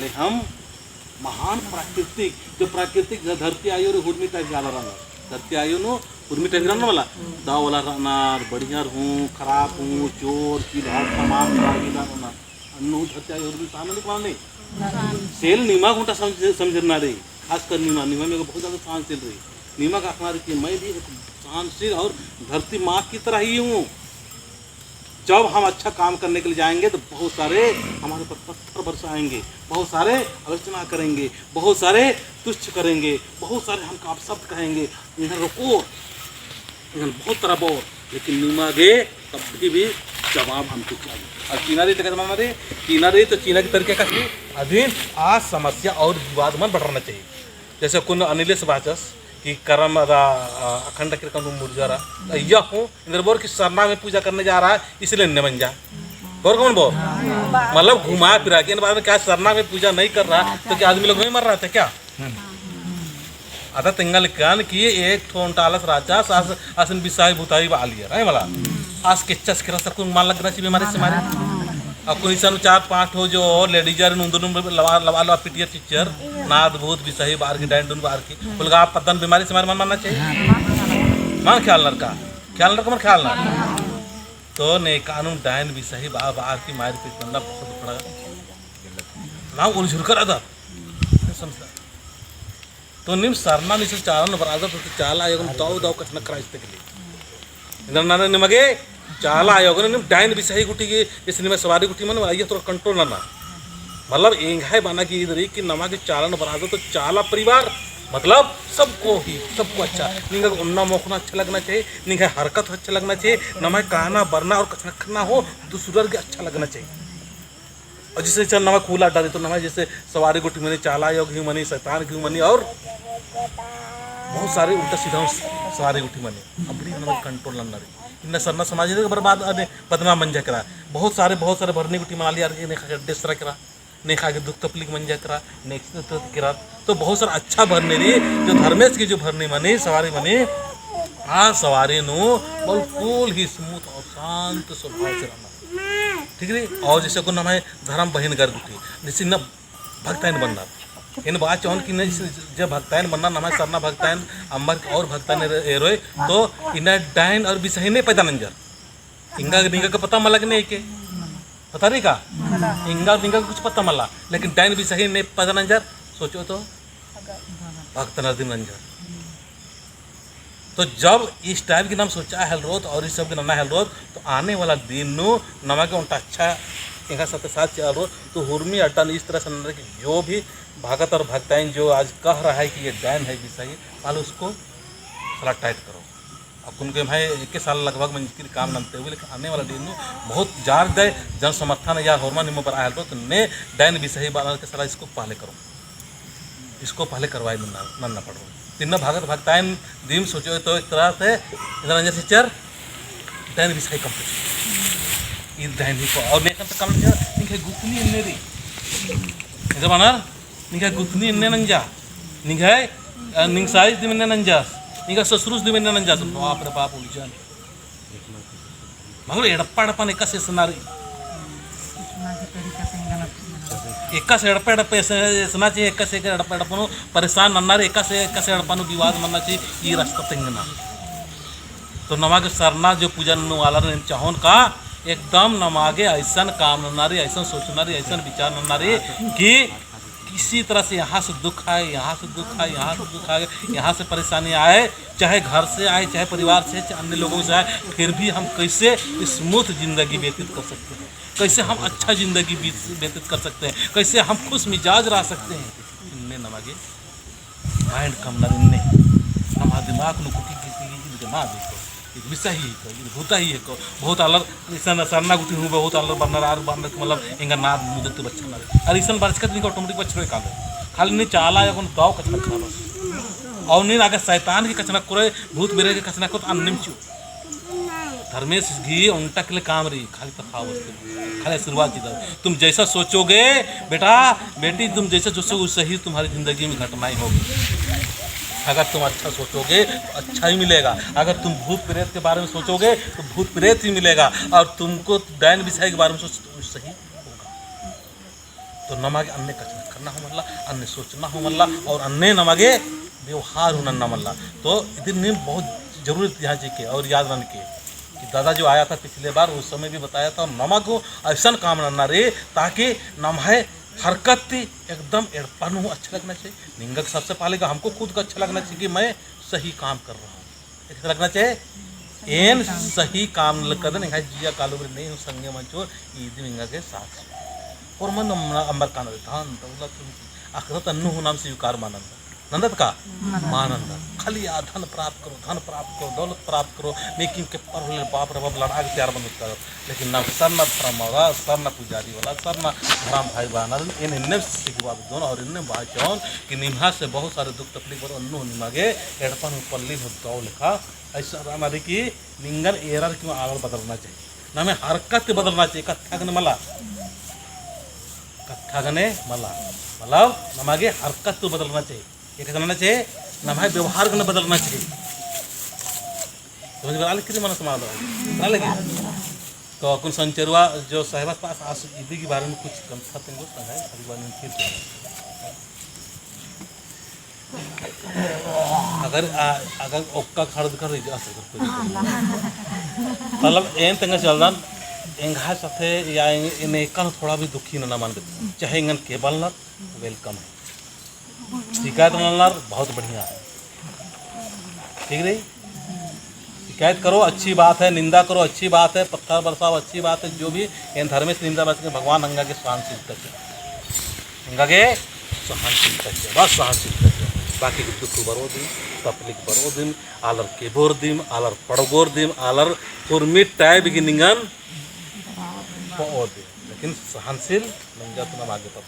वाले हम महान प्राकृतिक जो प्राकृतिक धरती आयो रे हुर्मी टाइप गाला रहा धरती आयो नो हुर्मी टाइप गाला वाला दाव वाला रहनार बढ़िया हूँ खराब हूँ चोर की धार तमाम गिला रहना अन्नू धरती आयो हुर्मी सामने निकल नहीं सेल नीमा घंटा समझना रे खासकर नीमा नीमा में बहुत ज़्यादा सहनशील रही नीमा का आखना रही मैं भी सहनशील और धरती माँ की तरह ही हूँ। जब हम अच्छा काम करने के लिए जाएंगे तो बहुत सारे हमारे पर पत्थर बरसाएंगे, बहुत सारे आलोचना करेंगे, बहुत सारे तुच्छ करेंगे, बहुत सारे हमको अपशब्द कहेंगे, इन्हें रोको इन्हें बहुत तरह बोल, लेकिन नीमा गे कभी भी जवाब हमको चाहिए। और चीना रे तो मामा रे चीना रे तो चीना के तरीके का अधीन आज समस्या और विवाद में बढ़ाना चाहिए। जैसे कुन अनिलेश बाचस कि करम अखंड कीर्तन मुर्जरा यह हूँ इंद्र बोर की सरना में पूजा करने जा रहा है इसलिए न बन जा बोर कौन बोल मतलब घुमा फिरा के इन बार में क्या सरना में पूजा नहीं कर रहा तो क्या आदमी लोग नहीं मर रहा था क्या आता तिंगल कान की एक ठोंटालस राजा सास आसन बिसाई भूताई वाली है मला आज के चस के रस्ता मान लग रहा बीमारी से मारे अब कोई सन 4-5 हो जो लेडीज लवा लवा लवा पिटियर टीचर नाद भूत भी सही बाहर की डायन बाहर की बोल आप पतन बीमारी से मन मानना चाहिए मान ख्याल लड़का मन ख्याल ना तो ने कानून डायन भी सही बाहर की मार पीट बनना बहुत बड़ा ना उलझुल कर अदा समझा तो निम सरना निसे चालन बराबर तो चाला आयोग दाव दाव कठिन कराइते के लिए इधर ना निमगे చాలా ఆయోగన डायन भी सही गुटी की इस निमे सवारी गुटी मन आइए थोड़ा कंट्रोल ना मतलब एक है बना की इधर कि नमा के चालन बना तो चाला परिवार मतलब सबको अच्छा निंगा उन्ना मोखना अच्छा लगना चाहिए निंगा हरकत अच्छा लगना चाहिए नमा कहना बरना और कचना खना हो दूसरा के अच्छा लगना चाहिए। और जिससे चल नमा कूला डाले तो नमा जैसे सवारी गुटी मनी चाला योग घी मनी शैतान घी मनी और बहुत सारे उल्टा सीधा सवारी गुटी मनी अपनी नमा कंट्रोल ना रही इन सरना समाज बर्बाद बदनाम बन जा करा बहुत सारे भरने गुटी मना लिया डेसरा करा नहीं खा के दुख तकलीफ बन जा करा नेक्स्ट करा तो बहुत सारा अच्छा भरने रही जो धर्मेश की जो भरने मनी सवारी मनी हाँ सवारी नो बिल्कुल ही स्मूथ और शांत स्वभाव से रहना ठीक है। और जैसे को हमें धर्म बहन कर गुटी जैसे न भक्ताइन बनना इन बात चाहन कि जब भक्ताइन बनना नमाज सरना भक्ताइन अम्बर और भक्ताइन रोए तो इन्हें डायन और भी सही नहीं पैदा नंजर इंगा निंगा का पता मलग नहीं के पता नहीं का इंगा निंगा कुछ पता मला लेकिन डायन भी सही नहीं पैदा नंजर सोचो तो भक्त नरदिन नंजर तो जब इस टाइप के नाम सोचा हेलरोत और इस सब के नाम हेलरोत तो आने वाला दिन नमा के उनका अच्छा इनका साथ चल रो तो हुर्मी अड्डा इस तरह से कि जो भी भगत और भक्ताइन जो आज कह रहा है कि ये डायन है भी सही वाल उसको थोड़ा टाइट करो। अब उनके भाई 1 साल लगभग मंजिल काम नमते हुए लेकिन आने वाला दिन बहुत जार दे जन समर्थन या होरमा निम्न पर आया तो ने डायन भी सही बाल के सलाह इसको पहले करो इसको पहले करवाए ना पड़ो तीन भगत भक्ताइन दिन सोचो तो एक तरह से रंजन टीचर डायन भी सही कंप्लीट इस डायन को और नेकन तो कम निके गुतनी इन्ने री इधर बना निके गुतनी इन्ने नंजा निके निंगसाइज दिमने नंजा निके ससुरुस दिमने नंजा तो बाप रे बाप उलझन मगर एडप्पा एका सेसनारी एका से एडप्पा एसना चाहिए एका से एडप्पा परेशान नन्नारे एका से एडप्पा विवाद मनना चाहिए ये रास्ता तेंगना तो नमा के सरना जो पूजा वाला चाहोन का एकदम नमागे ऐसा काम नन्नारे ऐसा सोचना रे ऐसा विचार नन्नारे कि किसी तरह से यहाँ से दुख आए यहाँ से दुख आए यहाँ से दुख आए यहाँ से परेशानी आए चाहे घर से आए चाहे परिवार से चाहे अन्य लोगों से आए फिर भी हम कैसे स्मूथ जिंदगी व्यतीत कर सकते हैं कैसे हम अच्छा जिंदगी व्यतीत कर सकते हैं कैसे हम खुश मिजाज रह सकते हैं इनने नमागे माइंड कम ना इनने नमा दिमाग नु कुटी किसी ना देखो विषय ही होता ही है बहुत अलग ऐसा सरना गुटी हूँ बहुत अलग बनना आर बनना मतलब इंगा नाद मुदत बच्चा ना और ऐसा बरसकत नहीं ऑटोमेटिक बच्चे का खाली नहीं चाला या दाव कचना खा और नहीं अगर शैतान की कचना करे भूत बेरे के कचना को अन्निम चू धर्मेश घी उल्टा के लिए काम रही खाली तो खाओ खाली आशीर्वाद जी तुम जैसा सोचोगे बेटा बेटी तुम जैसा सोचोगे उससे ही तुम्हारी जिंदगी में घटनाएं होगी। अगर तुम अच्छा सोचोगे तो अच्छा ही मिलेगा अगर तुम भूत प्रेत के बारे में सोचोगे तो भूत प्रेत ही मिलेगा और तुमको डायन विषय के बारे में सोचो तो सही होगा। तो नमागे अन्य कचना करना हो मल्ला, अन्य सोचना हो मल्ला, और अन्य नमागे व्यवहार होना न मल्ला। तो इधर ने बहुत जरूरत यहाँ जी के और याद रन के कि दादा जो आया था पिछले बार उस समय भी बताया था, नमक हो ऐसा काम रखना रे ताकि नमाए हरकत एकदम एड़पन हो, अच्छा लगना चाहिए। निंगक सबसे पहले का हमको खुद को अच्छा लगना चाहिए कि मैं सही काम कर रहा हूँ, ऐसा लगना चाहिए। एन सही काम कर दें जिया कालू नहीं हूँ संगे मंचो ईद मिंगा के साथ और मन अंबर कान धान दौलत आखिरत अन्नु हो नाम से युकार मानंद नंदत का मानंद खाली धन प्राप्त करो दौलत प्राप्त करो, लेकिन के पर बाप रे बाप लड़ा के तैयार बनता है, लेकिन ना सर न धर्म वाला सर न पुजारी वाला सर न धर्म भाई बहन इन इन्ने सीख बात दोनों और इन्ने बात जौन कि निम्हा से बहुत सारे दुख तकलीफ और अन्नु निमागे एड़पन पल्ली हो दौ लिखा ऐसा हमारी की निंगन एरर क्यों आगे बदलना चाहिए ना, हमें हरकत बदलना चाहिए। कथागने मला मतलब नमागे हरकत तो बदलना चाहिए, ये करना चाहिए ना भाई व्यवहार को बदलना चाहिए। समझ में कितनी मन समाल लगे तो कुछ संचरुआ जो साहिबा पास आस ईदी के बारे में कुछ कम था तुमको समझाए अभी बारे में फिर अगर ओक्का खर्द कर रही मतलब एन तंग चल रहा एंगा साथे या इन्हें कन थोड़ा भी दुखी ना मान चाहे इंगन केबल ना वेलकम है, शिकायत मिलना बहुत बढ़िया है, ठीक रही। शिकायत करो अच्छी बात है, निंदा करो अच्छी बात है, पत्थर बरसाओ अच्छी बात है, जो भी इन धर्म से निंदा बच के भगवान अंगा के सहनशील तक अंगा के सहनशील तक बस सहनशील तक बाकी के दुख बरो दिन तपलिक बरो दिन आलर केबोर दिन आलर पड़गोर दिन आलर फुरमिट टाइप गिनिंगन पो दिन, लेकिन सहनशील मंजा तो ना आगे तब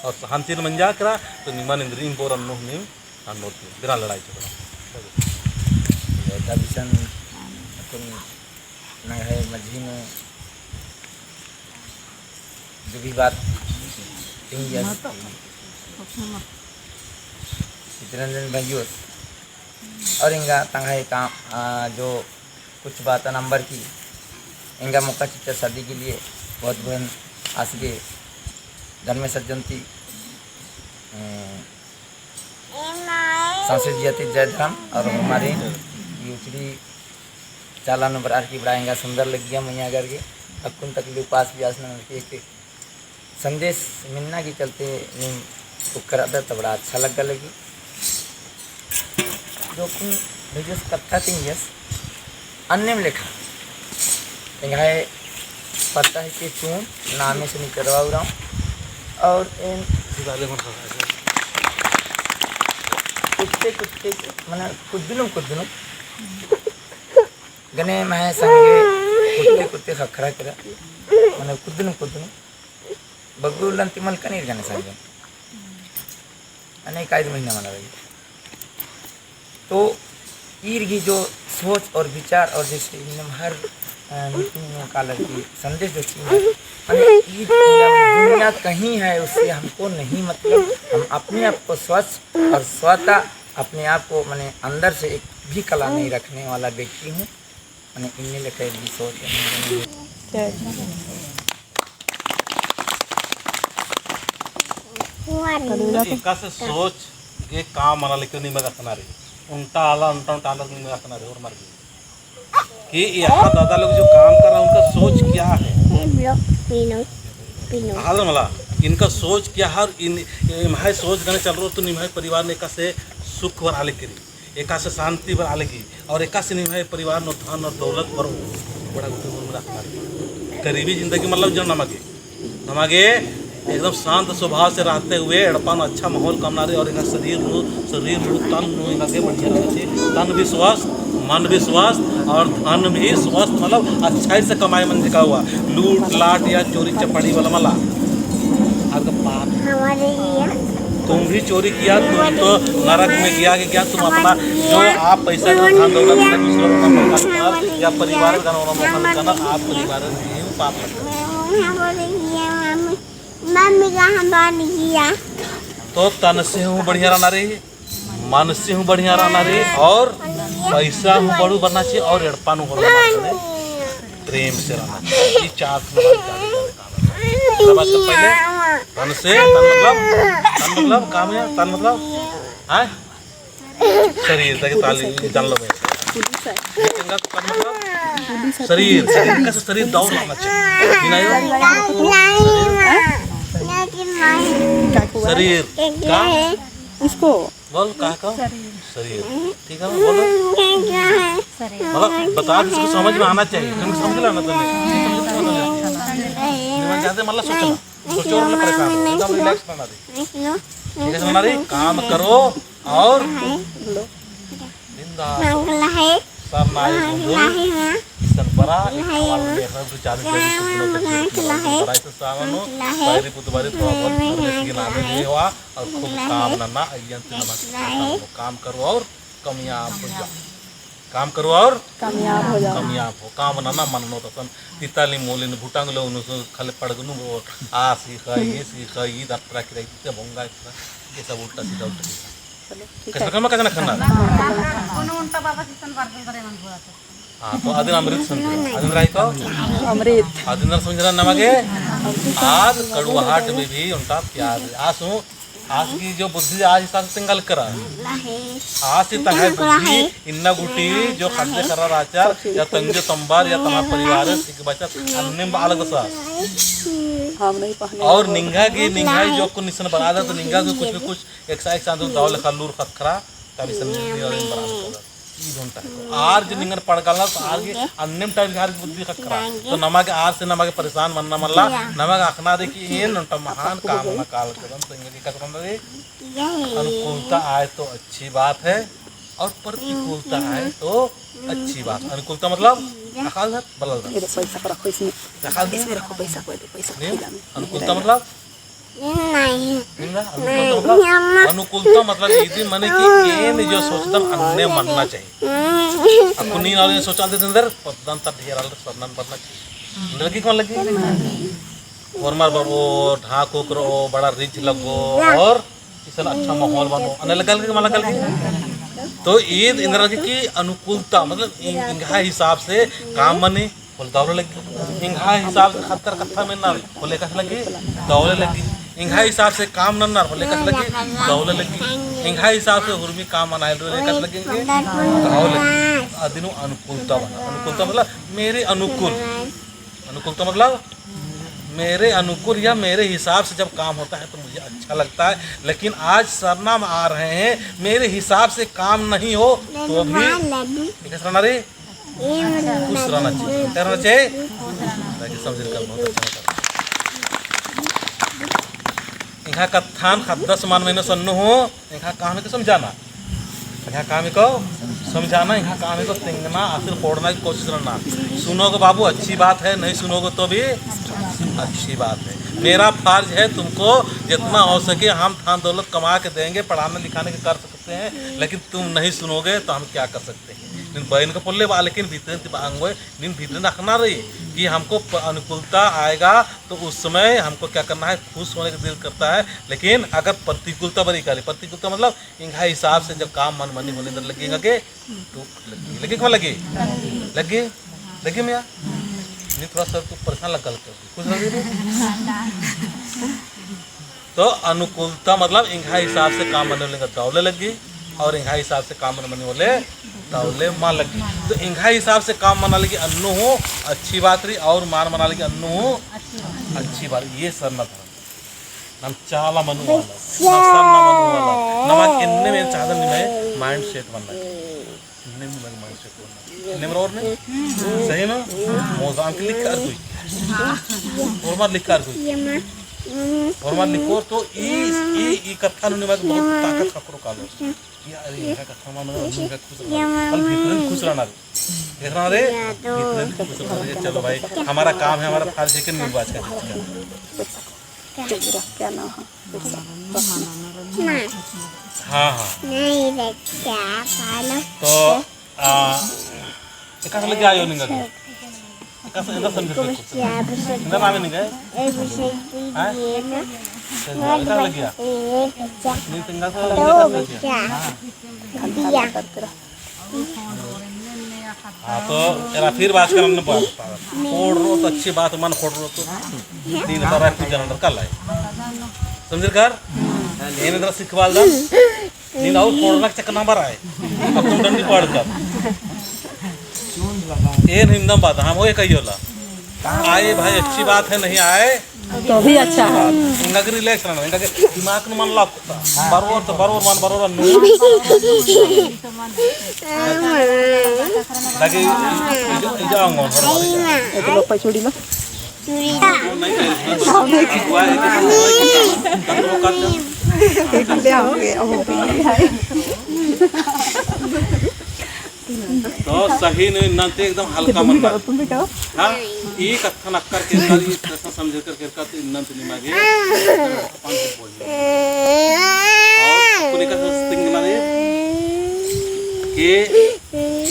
और सहनशील मंजा करा तो निमन इंद्रियम बोर अन्नो निम अन्नोती बिना लड़ाई झगड़ा तबिसन कुन न है मझी में जो भी बात चित्रंजन भाइयों और इंगा तंगाई काम जो कुछ बात नंबर की इंगा मौका चित्र शादी के लिए बहुत बहन आसगे धर्म सज्जनती सांसद जाति जय धर्म और हमारे यूचरी चाला नंबर आर की बढ़ाएंगा सुंदर लग गया मैया करके अकुन तकलीफ पास भी आसना एक संदेश मिलना के चलते करा था तो बड़ा अच्छा लगा लगी जो कुन भेजस कथा थिंग यस अन्य में लिखा है पता है कि क्यों नामे से नहीं करवा रहा हूँ और इन कुत्ते मैंने कुछ दिनों गने मैं संगे कुत्ते खखरा करा मैंने कुछ दिनों बगुलन तिमल कनीर गने संगे अनेक आध महीना मना रही तो ईर की जो सोच और विचार और जैसे हर मीटिंग में कालर की संदेश देती है दुनिया कहीं है उससे हमको नहीं मतलब हम अपने आप को स्वच्छ और स्वतः अपने आप को मैंने अंदर से एक भी कला नहीं रखने वाला व्यक्ति हूँ मैंने इन्हें लेकर भी सोच सोच के काम मना लेकर नहीं मजा रही उल्टा आला नहीं मजा रही और मर गई कि यहाँ दादा लोग जो काम कर रहा है उनका सोच क्या है मला इनका सोच क्या है इन सोच गने चल रहा तो निभाए परिवार ने एका से सुख बना लेकर एका से शांति बना लेगी और एका से निभाए परिवार न धन और दौलत पर बड़ा गरीबी जिंदगी मतलब जो नमागे एकदम शांत स्वभाव से रहते हुए एड़पान अच्छा माहौल कमना रहे और इनका शरीर तन भी स्वस्थ मन भी स्वस्थ और धन भी स्वस्थ मतलब अच्छाई से कमाए मन का हुआ लूट लाट या चोरी चपाड़ी वाला मला आपका पाप तुम भी चोरी किया तुम तो नरक में गया कि क्या तुम अपना जो आप पैसा का धन दौलत या परिवार का आप परिवार में पाप तो तन से हूँ बढ़िया रहना रही मन से हूँ बढ़िया रहना रही और पैसा हूँ बड़ू बनना चाहिए और एड़पा हूँ प्रेम से रहना चाहिए। शाबाश कर पहले तन से तन मतलब काम है तन मतलब हाँ शरीर ताकि ताली जान लो मैं चंगा तन मतलब शरीर शरीर कैसे शरीर दौड़ लाना चाहिए शरीर का इसको बोल कहाँ का शरीर ठीक है बोलो मतलब बता दो इसको समझ में आना चाहिए तुमको समझ लेना तुम्हें जाते मतलब सोचो और परेशान हो एकदम रिलैक्स बना दे ठीक है बना रही काम करो और सरनाई बुंदुल संपरा इकवाल देखना तो चार बड़ा तो सामानो बारी पुतबारी तो बहुत नामे नहीं हुआ और खूब काम नन्ना अयंत काम करो और कामयाब हो जाओ काम करो और कामयाब हो काम नन्ना मननो तो सन तिताली मोलिन भूटांग लो उनको खाली पड़गनु वो आ सीखा ये दत्रा की रही थी भोंगा ये सब उल्टा सीधा कैसे करना कैसे ना करना हाँ तो आदिन अमृत समझ आदिन राय को अमृत आदिन समझना नमगे आज कड़ुहाट में भी उनका प्यार आसू आज की जो बुद्धि आज हिसाब से तिंगल करा आज से तंग बुद्धि इन्ना गुटी जो खाद्य करा आचार या तंगे तंबार या तमाम परिवार एक बच्चा अन्य अलग सा हम नहीं पहने और निंगा की निंगाई जो को निशन बना था तो निंगा को कुछ न कुछ एक साथ दावल खलूर खतखरा तभी संदेश और इन बना आर जो निंगन पड़ गला तो आर के अन्यम टाइम के आर की बुद्धि खतखरा तो नमक आर से नमक परेशान मनना मल्ला नमक आखना दे कि ये नंटा महान काम न काल कदम संग की कसम रे अनुकूलता आए तो अच्छी बात है और प्रतिकूलता आए तो अच्छी बात अनुकूलता मतलब अकाल है बलल ये पैसा पर रखो इसमें अकाल इसमें रखो पैसा कोई दे पैसा अनुकूलता मतलब अनुकूलता मतलब यदि मने कि एन जो सोचता अन्य मनना चाहिए अपनी और सोचा दे अंदर पदन तक ढेर आल सरनन बनना चाहिए लगी कौन लगी और मार बरो ढाको करो बड़ा रिच लगो और इसन अच्छा माहौल बनो अने लगल के मन लगल तो ईद इंद्र की अनुकूलता मतलब इंगा हिसाब से काम बने बोल दौड़ लगी इंगा हिसाब से खतर कथा में ना बोले कस लगी दौड़े लगी इंगा हिसाब से काम नन्ना बोले कस लगी दौड़े लगी इंगा हिसाब से हुर्मी काम मनाए बोले कस लगेंगे दौड़ लगी अदिनो अनुकूलता बना अनुकूलता मतलब मेरे अनुकूल अनुकूलता मतलब मेरे अनुकूल या मेरे हिसाब से जब काम होता है तो मुझे अच्छा लगता है लेकिन आज सरनाम आ रहे हैं मेरे हिसाब से काम नहीं हो तो भी कैसे रहना रे खुश रहना चाहिए क्या रहना चाहिए ताकि समझ कर बहुत अच्छा यहाँ कथान खद्दस मान मैंने सन्नु हो यहाँ काम को समझाना यहाँ काम को समझाना यहाँ काम को तिंगना आखिर फोड़ना की कोशिश करना सुनोगे बाबू अच्छी बात है नहीं सुनोगे तो भी अच्छी बात है मेरा फर्ज है तुमको जितना हो सके हम थान दौलत कमा के देंगे पढ़ाने लिखाने के कर सकते हैं लेकिन तुम नहीं सुनोगे तो हम क्या कर सकते हैं निन बहन का पुल्ले बा लेकिन भीतर अंगो निन भीतर रखना रही कि हमको अनुकूलता आएगा तो उस समय हमको क्या करना है खुश होने का दिल करता है लेकिन अगर प्रतिकूलता बड़ी करी प्रतिकूलता मतलब इंगा हिसाब से जब काम मन मनी होने अंदर लगेगा के तो लगे कौन लगे लगे लगे मियाँ नहीं थोड़ा सा तू परेशान लग गल कुछ लगे तो अनुकूलता मतलब इंगा हिसाब से काम बनने वाले दौले लगी और इंगा हिसाब से काम बनने वाले दौले मां लगी तो इंगा हिसाब से काम मना लगी अन्नू हो अच्छी बात रही और मान मना लगी अन्नू हो अच्छी बात ये सरना था नम चाला मनु वाला सरना मनु वाला नमक इन्ने में चादर में माइंड सेट बनना इन्ने में माइंड सेट बनना इन्ने में और नहीं सही ना मौजाम के लिख कर कोई और मत लिख कर कोई और मान लिखो तो ई कथा ने बहुत ताकत खकरो कालो यार ये कथा मान उनका खुश रहना भीतर खुश रहना देखना रे भीतर खुश रहना चलो भाई हमारा काम है हमारा फर्ज है कि नहीं बात का क्या नाम है हाँ हाँ नहीं बच्चा पालो तो एक कसा लगे आयो निंगा कसा इधर समझ सकते इधर नाम नहीं गए कसा लग गया नहीं तिंगा सा लग गया दिया हाँ तो एरा फिर बात करने बात खोड़ रो तो अच्छी बात मन खोड़ रो तो 3 बार तू जनर कल है समझ कर ಏನ ಇದ್ರ ಸಿಕ್ಕವಾಲ್ದ ನೀನು ಅವ್ರು ಕೊಡೋಣಕ್ಕೆ ಚಕ್ಕ ನಂಬರ್ ಆಯ್ अब तुम डंडी पाड़ कर ಏನ್ हिंदम बात हम वो कहियोला आए भाई अच्छी बात है नहीं आए तो भी अच्छा है इंगा के रिलैक्स रहना इंगा के दिमाग न मन लगता बरोबर मन बरोबर नु लगे जाऊंगा एक लोग पे छोड़ी लो तो सही नहीं नंते एकदम हल्का मन तुम भी कहो हाँ ये कथा नक्कर के सारी कथा समझ कर के का नंत नहीं मागे पांच बोल और पूरी कथा स्टिंग ना रे के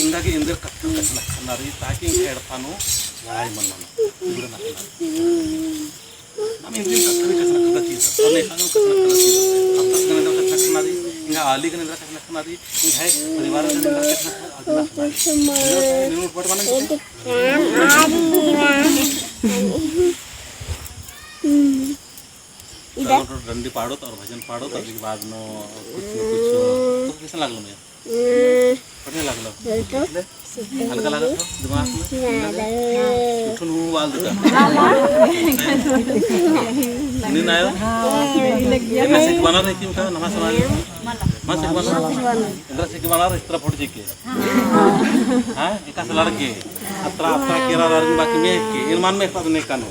इंदा के इंदर कथा ना रे ताकि हेड पानो लड़ाई मन ना पूरा ना हम इंदिन कथा चीज और नहीं खानो कथा चीज अब तक ने कथा ना रे इंगा आली के अंदर कथा ना रे है परिवार के अंदर कथा डंडी पाड़ो और भजन पाड़ो तो अभी बाद में कुछ न कुछ तो कैसा लगलो मैं बढ़िया लगलो हल्का लगा तो दिमाग में उठन हूँ वाल दूँगा नहीं ना आयो ये मैसेज बना रही थी उनका नमाज समाज मैसेज बना इंद्र से बना रहा इस तरह फोड़ जी हाँ एक ऐसा लड़के अतरा केरा लड़के बाकी में के इरमान में सब नहीं कानो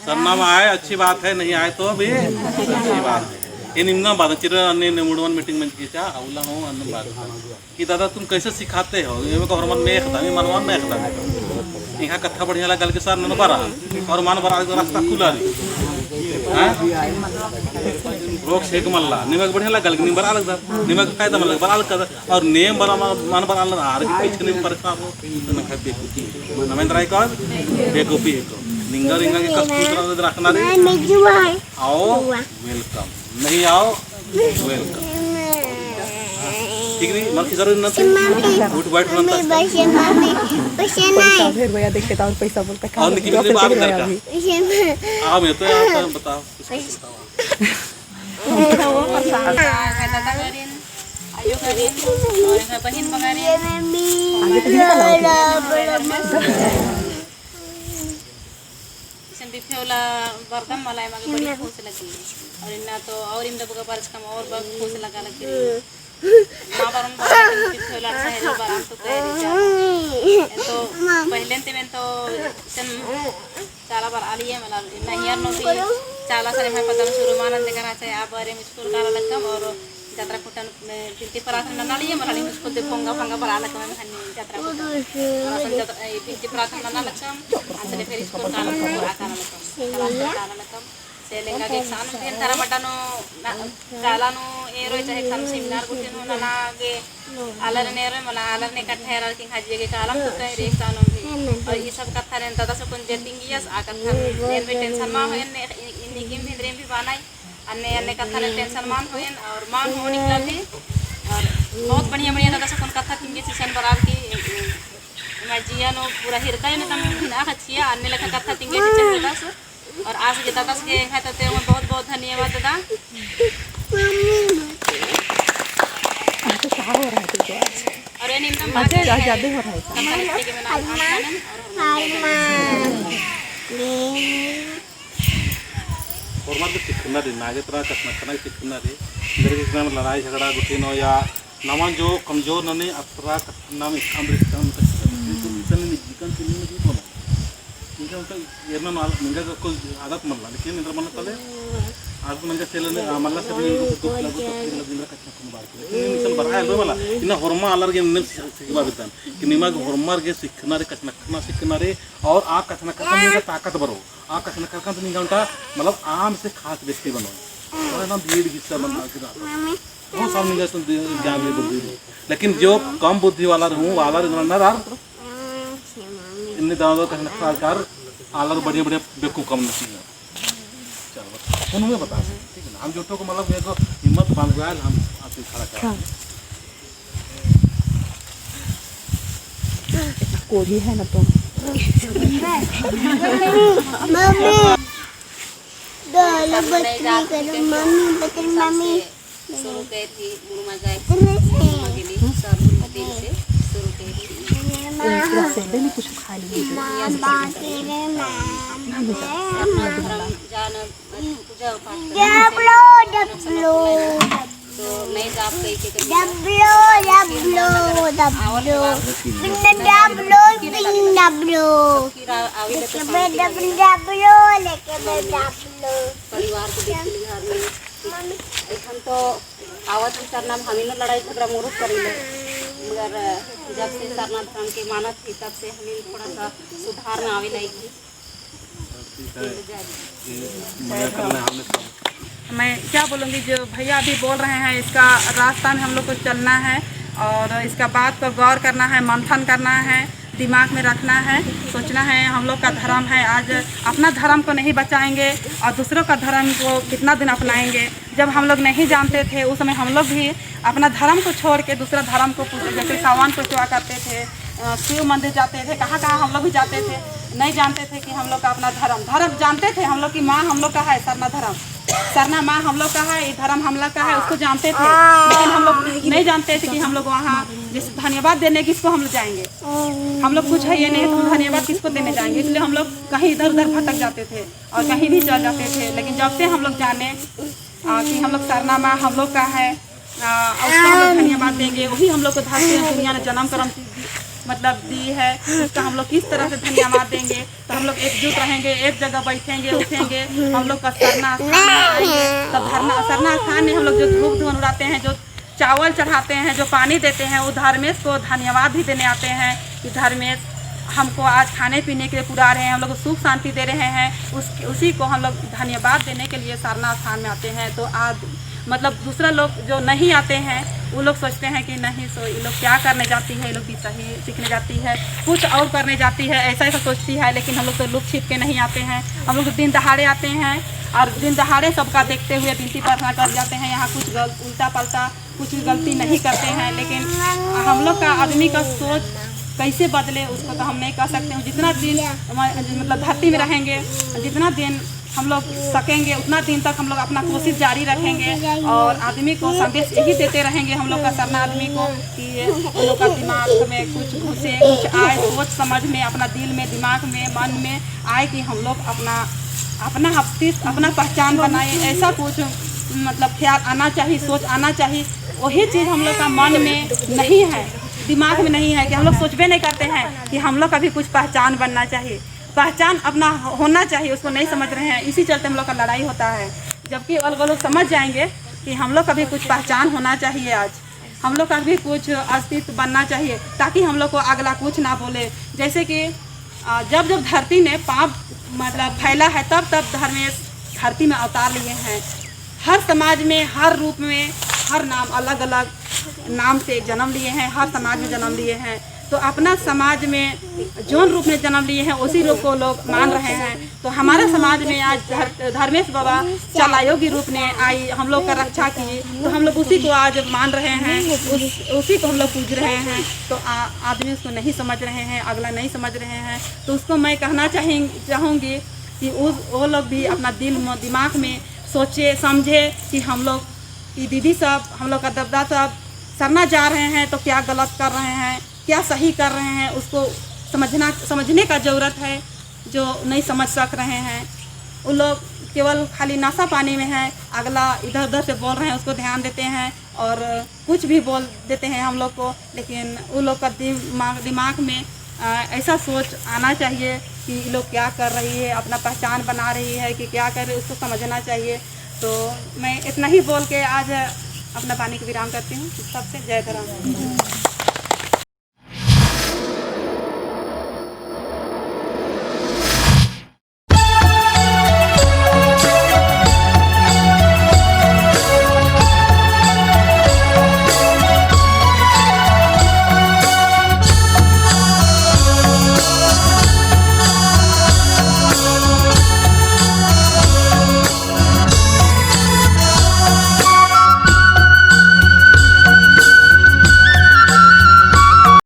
सरनाम आए अच्छी बात है नहीं आए तो भी अच्छी बात है ये निम्न बात चिर अन्य मुड़वन मीटिंग में किया अवला हो अन्य बात कि दादा तुम कैसे सिखाते हो ये को हरमन में खदा मैं मनवन में खदा इहा कथा बढ़िया लगा के सर न बरा और मन बरा रास्ता खुला रे हां रोक शेक मल्ला निमक बढ़िया लगा के निबर अलग निमक फायदा मन लगा अलग कर और नेम बरा मन बरा अलग आर के पीछे नहीं परेशान हो तो न खाते नमेंद्र राय का बेकूफी है निंगा रिंगा के कस्तूर रखना रे आओ वेलकम नहीं आओ वेलकम ठीक नहीं मन की जरूरत नहीं गुड वाइट बनता पैसा फिर भैया देखते और पैसा बोलता और निकी भी बात कर का आओ मैं तो आप बताओ ayo karin orang ngapain pengarin बिफेवला बर्तन मलाई मगे बड़ी खुश लगी और इन्ना तो और इन दबका परस कम और बहुत खुश लगा लगी मां बरन बिफेवला से बरन तो तैयारी तो पहले में तो सन చాలా बार आलिए मतलब इन्ना हियर नो थी చాలా सारे मैं पता शुरू मानन देखा चाहिए आप बारे में स्कूल का लगम और यात्रा कुटन पिंती प्रार्थना नालिए मलाई उसको दे पोंगा पोंगा बरा लगम में हन्नी यात्रा कुटन पिंती प्रार्थना ना लगम अंतले फिर स्कूल का लगम आकाना लगम सेलेंगा के एग्जाम दिन तारा बटानो कालानो एरो चाहे एग्जाम सेमिनार कुटिनो नागे आलर नेरो मला आलर ने कठेरा कि हाजी के कालम तो कह रे एग्जाम भी और ये सब कथा ने दादा से कोन जेटिंगियस आकन नेर में टेंशन मा होन इन गेम भी ड्रीम भी बनाई अन्य कथा ने टेंशन मान होन और मान हो निकला भी और बहुत बढ़िया बढ़िया दादा से कोन कथा थिंगे सीजन बराबर की मैं जिया नो पूरा हृदय में तम ना खचिया अन्य लखा कथा थिंगे सीजन दादा से और आज के दादा के खाते ते बहुत बहुत धन्यवाद दादा और ये निम्न बात है ज्यादा हो रहा है कि मैं और मत सिखना रे नागे तरह कतना कना सिखना रे इधर के में लड़ाई झगड़ा गुटिनो या नमन जो कमजोर नने अतरा कतना में अमृत काम इतने निजिकन के लिए नहीं बोला इनका उनका ये ना माल निंगा को आदत मन लेकिन इधर मन तले आज मंजा सेलने मल्ला से दुख लगो तो फिर लगिंद्र कच्चा कुन बार के मिशन बराय लो मला इना हरमा अलर के निम सिखबा बितन कि निमा हरमार के सिखना रे कतना कना सिखना रे और आ कतना कना निगा ताकत बरो आ कतना कना तो निगा उनका मतलब आम से खास व्यक्ति बनो और ना भीड़ हिस्सा बनना के वो सब निगा तो ज्ञान में बुद्धि लेकिन जो कम बुद्धि वाला रहूं वाला ना इन्ने दादा का सरकार आलर बढ़िया बढ़िया बेकू कम नहीं है चलो उन्होंने बता ठीक है हम जोटो को मतलब मेरे को हिम्मत बांध गया हम आपसे खड़ा कर कोई है ना तुम मम्मी डोला बच्ची करो मम्मी बच्ची मम्मी शुरू की थी मुर्मा जाए मुर्मा के लिए सब दिन से शुरू की थी से कुछ खा लिए जाना पूजा पाठ डबलो डबलो तो नहीं जाप गई थी कभी डबलो डबलो डबलो पिन डबलो पिन डबलो फिर आवे तो लेके मैं डबलो लेके मैं डबलो परिवार को देख के घर में हम तो आवत सरना हमी न लड़ाई झगड़ा मुरुक करेंगे मगर जब से सरना धर्म की मानत थी तब से हमें थोड़ा सा सुधार में आवे नहीं थी मैं क्या बोलूँगी जो भैया अभी बोल रहे हैं इसका रास्ता में हम लोग को चलना है और इसका बात पर गौर करना है, मंथन करना है, दिमाग में रखना है, सोचना है। हम लोग का धर्म है, आज अपना धर्म को नहीं बचाएंगे और दूसरों का धर्म को कितना दिन अपनाएंगे। जब हम लोग नहीं जानते थे उस समय हम लोग भी अपना धर्म को छोड़ के दूसरा धर्म को जैसे सावन को सेवा करते थे, शिव मंदिर जाते थे, कहाँ कहाँ हम लोग भी जाते थे। नहीं जानते थे कि हम लोग का अपना धर्म जानते थे। हम लोग की माँ हम लोग का है सरना धर्म, सरना माँ हम लोग का है, ये धर्म हम लोग का है, उसको जानते थे। लेकिन हम लोग नहीं जानते थे कि हम लोग वहाँ जैसे धन्यवाद देने किसको हम लोग जाएंगे। हम लोग कुछ है ये नहीं तो धन्यवाद किसको देने जाएंगे। इसलिए हम लोग कहीं इधर उधर भटक जाते थे और कहीं भी चल जाते थे। लेकिन जब से हम लोग जाने कि हम लोग सरना माँ हम लोग का है, उसका हम लोग धन्यवाद देंगे। वही हम लोग को धरती दुनिया ने जन्म कर्म मतलब दी है, उसका हम लोग किस तरह से धन्यवाद देंगे। तो हम लोग एकजुट रहेंगे, एक जगह बैठेंगे, उठेंगे, हम लोग का सरना स्थान में आएंगे। तब सरना स्थान में हम लोग जो धूप धुन उड़ाते हैं, जो चावल चढ़ाते हैं, जो पानी देते हैं, वो धर्मेश को धन्यवाद भी देने आते हैं कि धर्मेश हमको आज खाने पीने के लिए पुरा रहे हैं, हम लोग को सुख शांति दे रहे हैं। उसी को हम लोग धन्यवाद देने के लिए सरना स्थान में आते हैं। तो आज मतलब दूसरा लोग जो नहीं आते हैं वो लोग सोचते हैं कि नहीं सो ये लोग क्या करने जाती है, ये लोग भी सही सीखने जाती है, कुछ और करने जाती है, ऐसा ऐसा सोचती है। लेकिन हम लोग तो लुक छिप के नहीं आते हैं, हम लोग तो दिन दहाड़े आते हैं और दिन दहाड़े सबका देखते हुए विनती प्रार्थना कर जाते हैं। यहाँ कुछ उल्टा पलटा कुछ गलती नहीं करते हैं। लेकिन हम लोग का आदमी का सोच कैसे बदले उसको तो हम नहीं कह सकते हैं। जितना दिन मतलब धरती में रहेंगे, जितना दिन हम लोग सकेंगे उतना दिन तक हम लोग अपना कोशिश जारी रखेंगे और आदमी को संदेश यही देते रहेंगे हम लोग का सरना आदमी को कि हम लोग का दिमाग में कुछ घुसे, कुछ आए, सोच समझ में, अपना दिल में, दिमाग में, मन में आए कि हम लोग अपना पहचान बनाए। ऐसा कुछ मतलब ख्याल आना चाहिए, सोच आना चाहिए। वही चीज़ हम लोग का मन में नहीं है, दिमाग में नहीं है कि हम लोग सोचबे नहीं करते हैं कि हम लोग का भी कुछ पहचान बनना चाहिए, पहचान अपना होना चाहिए। उसको नहीं समझ रहे हैं, इसी चलते हम लोग का लड़ाई होता है। जबकि वो लोग समझ जाएंगे कि हम लोग का भी कुछ पहचान होना चाहिए, आज हम लोग का भी कुछ अस्तित्व बनना चाहिए, ताकि हम लोग को अगला कुछ ना बोले। जैसे कि जब जब धरती ने पाप मतलब फैला है तब धर्मेश धरती में अवतार लिए हैं। हर समाज में, हर रूप में, हर नाम अलग अलग नाम से जन्म लिए हैं, हर समाज में जन्म लिए हैं। तो अपना समाज में जो रूप में जन्म लिए हैं उसी रूप को लोग मान रहे हैं। तो हमारे समाज में आज धर्मेश बाबा चलायोगी रूप में आई, हम लोग का रक्षा की, तो हम लोग उसी को आज मान रहे हैं, उसी को हम लोग पूज रहे हैं। तो आदमी उसको नहीं समझ रहे हैं, अगला नहीं समझ रहे हैं। तो उसको मैं कहना चाहूँगी कि वो लोग भी अपना दिमाग में सोचे समझे कि हम लोग की दीदी सब, हम लोग का दादा सब सरना जा रहे हैं तो क्या गलत कर रहे हैं, क्या सही कर रहे हैं, उसको समझने का ज़रूरत है। जो नहीं समझ सक रहे हैं वो लोग केवल खाली नशा पानी में है, अगला इधर उधर से बोल रहे हैं उसको ध्यान देते हैं और कुछ भी बोल देते हैं हम लोग को। लेकिन वो लोग का दिमाग में ऐसा सोच आना चाहिए कि ये लोग क्या कर रही है, अपना पहचान बना रही है कि क्या कर रही है, उसको समझना चाहिए। तो मैं इतना ही बोल के आज अपना पानी को विराम करती हूँ। सबसे जय धर्म।